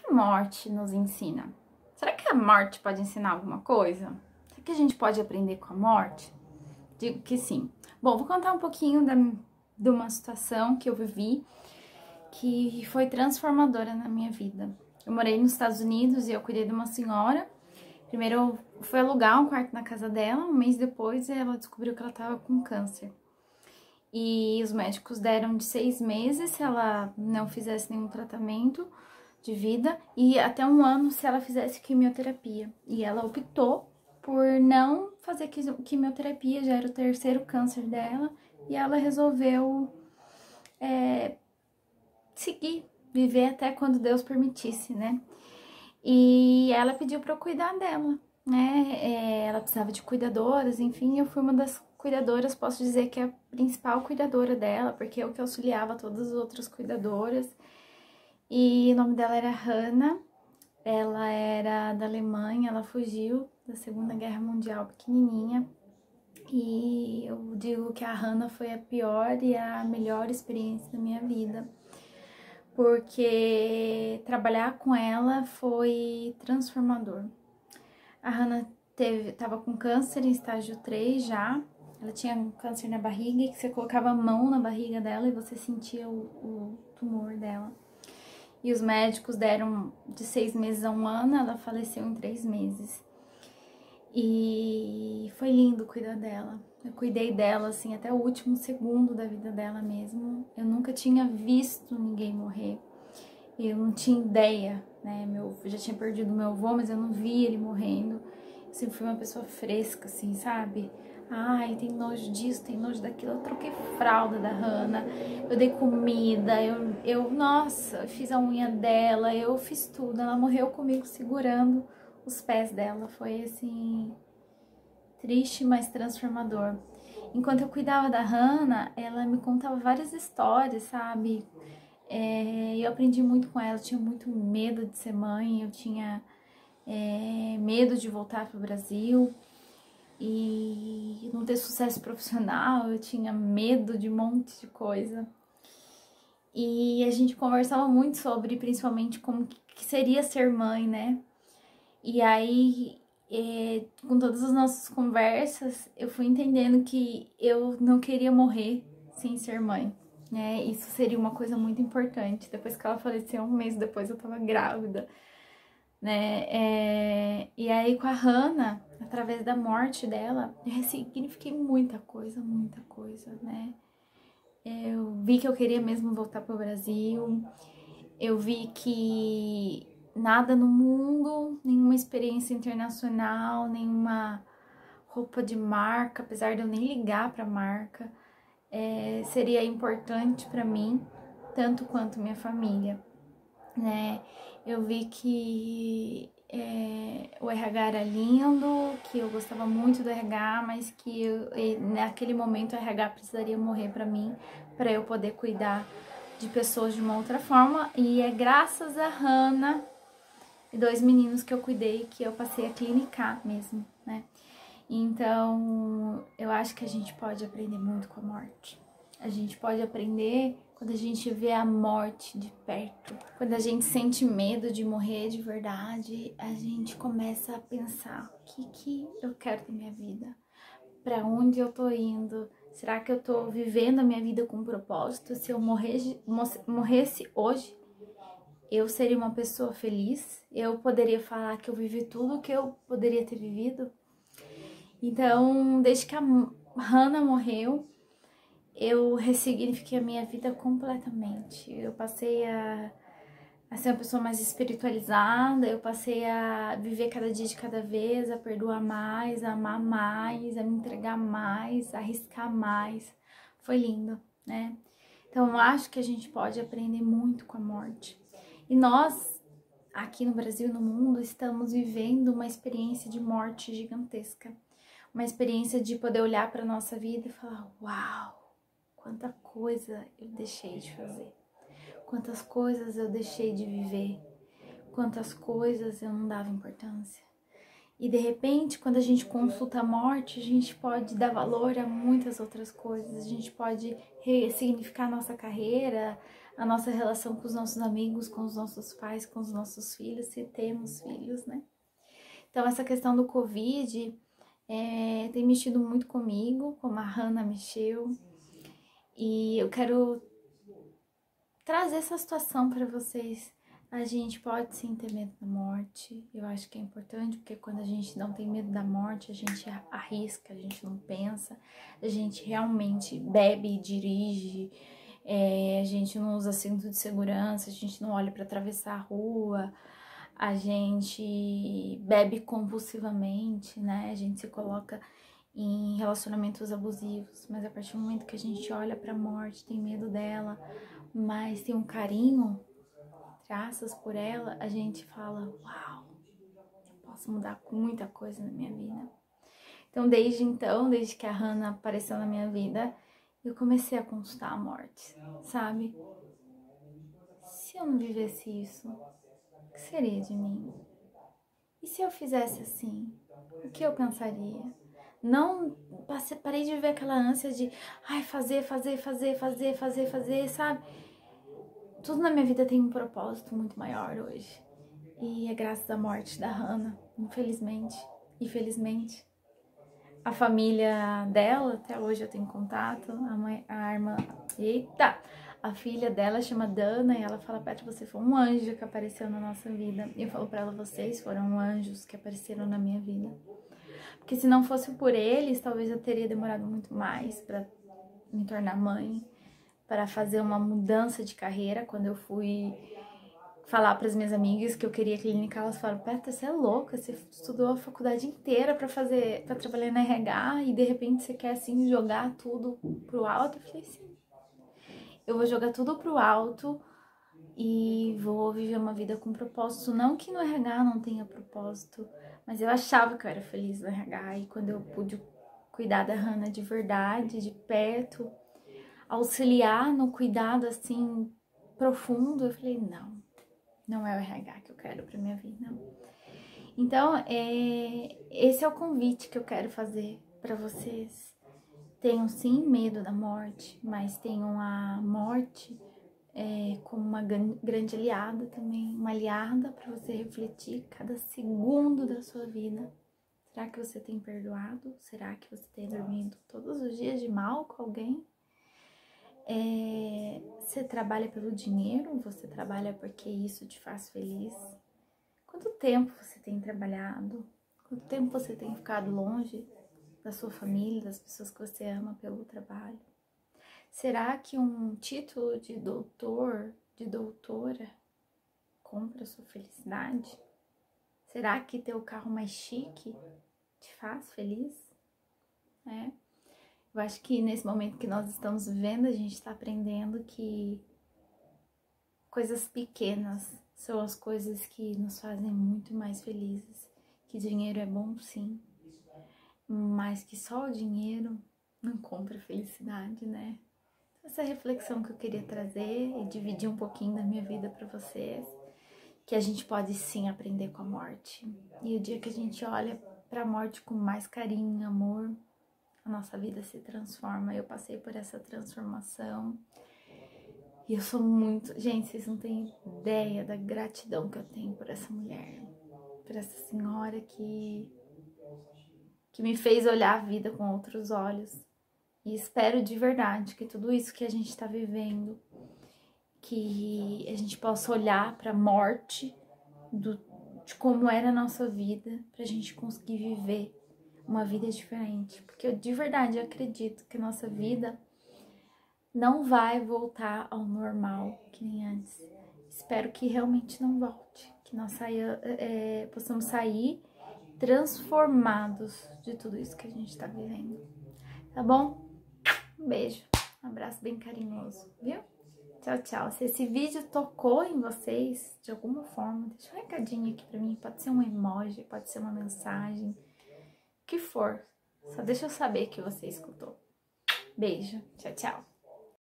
a morte nos ensina? Será que a morte pode ensinar alguma coisa? Será que a gente pode aprender com a morte? Digo que sim. Bom, vou contar um pouquinho de uma situação que eu vivi que foi transformadora na minha vida. Eu morei nos Estados Unidos e eu cuidei de uma senhora. Primeiro eu fui alugar um quarto na casa dela, um mês depois ela descobriu que ela estava com câncer. E os médicos deram de 6 meses se ela não fizesse nenhum tratamento de vida e até 1 ano se ela fizesse quimioterapia. E ela optou por não fazer quimioterapia, já era o 3º câncer dela, e ela resolveu seguir, viver até quando Deus permitisse, né? E ela pediu para eu cuidar dela, né? Ela precisava de cuidadoras, enfim, eu fui uma das cuidadoras, posso dizer que é a principal cuidadora dela, porque eu que auxiliava todas as outras cuidadoras. E o nome dela era Hannah, ela era da Alemanha, ela fugiu da Segunda Guerra Mundial pequenininha. E eu digo que a Hannah foi a pior e a melhor experiência da minha vida, porque trabalhar com ela foi transformador. A Hannah estava com câncer em estágio 3 já, ela tinha um câncer na barriga, que você colocava a mão na barriga dela e você sentia o tumor dela. E os médicos deram de 6 meses a 1 ano, ela faleceu em 3 meses. E foi lindo cuidar dela. Eu cuidei dela, assim, até o último segundo da vida dela mesmo. Eu nunca tinha visto ninguém morrer. Eu não tinha ideia, né? Eu já tinha perdido meu avô, mas eu não vi ele morrendo. Eu sempre fui uma pessoa fresca, assim, sabe? Ai, tem nojo disso, tem nojo daquilo. Eu troquei fralda da Hannah, eu dei comida, nossa, eu fiz a unha dela, eu fiz tudo. Ela morreu comigo segurando os pés dela. Foi, assim, triste, mas transformador. Enquanto eu cuidava da Hannah, ela me contava várias histórias, sabe? Eu aprendi muito com ela, eu tinha muito medo de ser mãe, eu tinha medo de voltar para o Brasil e não ter sucesso profissional, eu tinha medo de um monte de coisa. E a gente conversava muito sobre, principalmente, como que seria ser mãe, né? E aí, com todas as nossas conversas, eu fui entendendo que eu não queria morrer sem ser mãe, né? Isso seria uma coisa muito importante. Depois que ela faleceu, 1 mês depois eu tava grávida, né? E aí, com a Hannah, através da morte dela, eu ressignifiquei muita coisa, né? Eu vi que eu queria mesmo voltar pro Brasil, eu vi que nada no mundo, nenhuma experiência internacional, nenhuma roupa de marca, apesar de eu nem ligar pra marca, seria importante pra mim, tanto quanto minha família, né? Eu vi que o RH era lindo, que eu gostava muito do RH, mas que naquele momento o RH precisaria morrer pra mim, pra eu poder cuidar de pessoas de uma outra forma. E é graças a Hannah e 2 meninos que eu cuidei que eu passei a clinicar mesmo, né? Então, eu acho que a gente pode aprender muito com a morte. A gente pode aprender quando a gente vê a morte de perto. Quando a gente sente medo de morrer de verdade, a gente começa a pensar: o que eu quero da minha vida? Pra onde eu tô indo? Será que eu tô vivendo a minha vida com propósito? Se eu morresse hoje, eu seria uma pessoa feliz? Eu poderia falar que eu vivi tudo o que eu poderia ter vivido? Então, desde que a Hannah morreu, eu ressignifiquei a minha vida completamente. Eu passei a ser uma pessoa mais espiritualizada, eu passei a viver cada dia de cada vez, a perdoar mais, a amar mais, a me entregar mais, a arriscar mais. Foi lindo, né? Então, eu acho que a gente pode aprender muito com a morte. E nós, aqui no Brasil e no mundo, estamos vivendo uma experiência de morte gigantesca. Uma experiência de poder olhar para a nossa vida e falar: uau, quanta coisa eu deixei de fazer. Quantas coisas eu deixei de viver, quantas coisas eu não dava importância. E de repente, quando a gente consulta a morte, a gente pode dar valor a muitas outras coisas. A gente pode ressignificar a nossa carreira, a nossa relação com os nossos amigos, com os nossos pais, com os nossos filhos, se temos filhos, né? Então, essa questão do Covid tem mexido muito comigo, como a Hannah mexeu, e eu quero trazer essa situação para vocês. A gente pode sim ter medo da morte, eu acho que é importante, porque quando a gente não tem medo da morte, a gente arrisca, a gente não pensa, a gente realmente bebe e dirige, a gente não usa cinto de segurança, a gente não olha para atravessar a rua, a gente bebe compulsivamente, né? A gente se coloca em relacionamentos abusivos, mas a partir do momento que a gente olha para a morte, tem medo dela, mas tem um carinho, traços por ela, a gente fala, uau, eu posso mudar muita coisa na minha vida. Então, desde que a Hannah apareceu na minha vida, eu comecei a consultar a morte, sabe? Se eu não vivesse isso, o que seria de mim? E se eu fizesse assim, o que eu pensaria? Não parei de viver aquela ânsia de fazer, sabe? Tudo na minha vida tem um propósito muito maior hoje. E é graças à morte da Hannah, infelizmente e felizmente. A família dela, até hoje eu tenho contato, a irmã, a filha dela chama Dana e ela fala, Petra, você foi um anjo que apareceu na nossa vida. E eu falo pra ela, vocês foram anjos que apareceram na minha vida. Porque se não fosse por eles, talvez eu teria demorado muito mais pra me tornar mãe, para fazer uma mudança de carreira. Quando eu fui falar para as minhas amigas que eu queria clínica, elas falaram, Petra, você é louca, você estudou a faculdade inteira para trabalhar na RH e de repente você quer assim jogar tudo pro alto? Eu falei, sim, eu vou jogar tudo pro alto e vou viver uma vida com propósito. Não que no RH não tenha propósito, mas eu achava que eu era feliz no RH, e quando eu pude cuidar da Hannah de verdade, de perto, auxiliar no cuidado assim profundo, eu falei, não é o RH que eu quero pra minha vida. Então, esse é o convite que eu quero fazer pra vocês. Tenham sim medo da morte, mas tenham a morte como uma grande aliada também, uma aliada para você refletir cada segundo da sua vida. Será que você tem perdoado? Será que você tem dormido todos os dias de mal com alguém? Você trabalha pelo dinheiro? Você trabalha porque isso te faz feliz? Quanto tempo você tem trabalhado? Quanto tempo você tem ficado longe da sua família, das pessoas que você ama pelo trabalho? Será que um título de doutor, de doutora, compra sua felicidade? Será que ter o carro mais chique te faz feliz? Eu acho que nesse momento que nós estamos vivendo, a gente está aprendendo que coisas pequenas são as coisas que nos fazem muito mais felizes. Que dinheiro é bom, sim, mas que só o dinheiro não compra felicidade, né? Essa reflexão que eu queria trazer e dividir um pouquinho da minha vida para vocês, que a gente pode sim aprender com a morte. E o dia que a gente olha para a morte com mais carinho, amor, a nossa vida se transforma. Eu passei por essa transformação e eu sou muito... Gente, vocês não têm ideia da gratidão que eu tenho por essa mulher, por essa senhora que me fez olhar a vida com outros olhos. E espero de verdade que tudo isso que a gente está vivendo, que a gente possa olhar para a morte de como era a nossa vida, para a gente conseguir viver uma vida diferente. Porque eu de verdade acredito que a nossa vida não vai voltar ao normal que nem antes. Espero que realmente não volte, que nós possamos sair transformados de tudo isso que a gente está vivendo. Tá bom? Um beijo, um abraço bem carinhoso, viu? Tchau, tchau. Se esse vídeo tocou em vocês de alguma forma, deixa um recadinho aqui pra mim. Pode ser um emoji, pode ser uma mensagem, o que for. Só deixa eu saber que você escutou. Beijo, tchau, tchau.